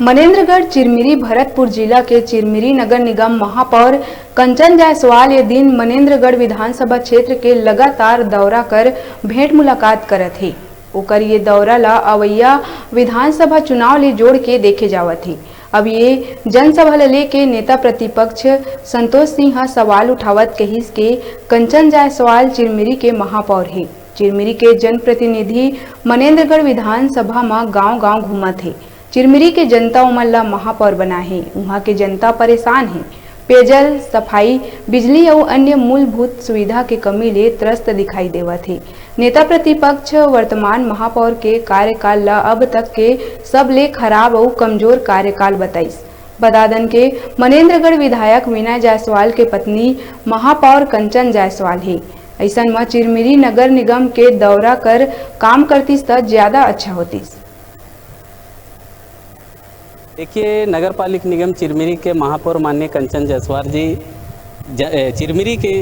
मनेन्द्रगढ़ चिरमिरी भरतपुर जिला के चिरमिरी नगर निगम महापौर कंचन जायसवाल ये दिन मनेन्द्रगढ़ विधानसभा क्षेत्र के लगातार दौरा कर भेंट मुलाकात करत हे। ओकर ये दौरा ला अवैया विधानसभा चुनाव ले जोड़ के देखे जावत हे। अब ये जनसभा ले के नेता प्रतिपक्ष संतोष सिंह सवाल उठावत कहिस के कंचन जायसवाल चिरमिरी के महापौर हे। चिरमिरी के जनप्रतिनिधि मनेन्द्रगढ़ विधानसभा में गांव-गांव घूमत हे। चिरमिरी के जनता उमन ला महापौर बना है। वहाँ के जनता परेशान है। पेयजल, सफाई, बिजली और अन्य मूलभूत सुविधा के कमी ले त्रस्त दिखाई देवत है। नेता प्रतिपक्ष वर्तमान महापौर के कार्यकाल ला अब तक के सब ले खराब और कमजोर कार्यकाल बताइस। बदादन के मनेन्द्रगढ़ विधायक वीना जायसवाल के पत्नी महापौर कंचन जायसवाल है। ऐसन में चिरमिरी नगर निगम के दौरा कर काम करतीस तो ज्यादा अच्छा होतीस। देखिए, नगर पालिक निगम चिरमिरी के महापौर माननीय कंचन जायसवाल जी चिरमिरी के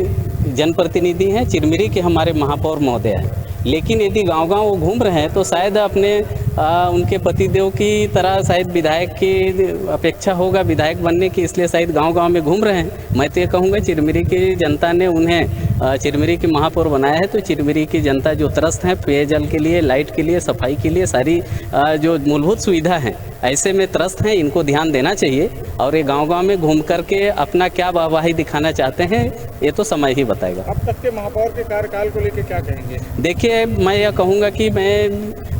जनप्रतिनिधि हैं, चिरमिरी के हमारे महापौर महोदय हैं। लेकिन यदि गांव-गांव वो घूम रहे हैं तो शायद अपने उनके पतिदेव की तरह शायद विधायक की अपेक्षा होगा विधायक बनने की, इसलिए शायद गांव-गांव में घूम रहे हैं। मैं तो ये कहूँगा चिरमिरी की जनता ने उन्हें चिरमिरी के महापौर बनाया है, तो चिरमिरी की जनता जो त्रस्त हैं पेयजल के लिए, लाइट के लिए, सफाई के लिए, सारी जो मूलभूत सुविधा हैं ऐसे में त्रस्त हैं, इनको ध्यान देना चाहिए। और ये गांव-गांव में घूम करके अपना क्या वाहवाही दिखाना चाहते हैं ये तो समय ही बताएगा। अब तक के महापौर के कार्यकाल को लेकर क्या कहेंगे? देखिए, मैं यह कहूँगा कि मैं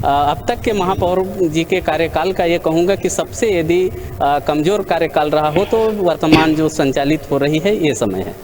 अब तक के महापौर जी के कार्यकाल का ये कहूँगा कि सबसे यदि कमज़ोर कार्यकाल रहा हो तो वर्तमान जो संचालित हो रही है ये समय है।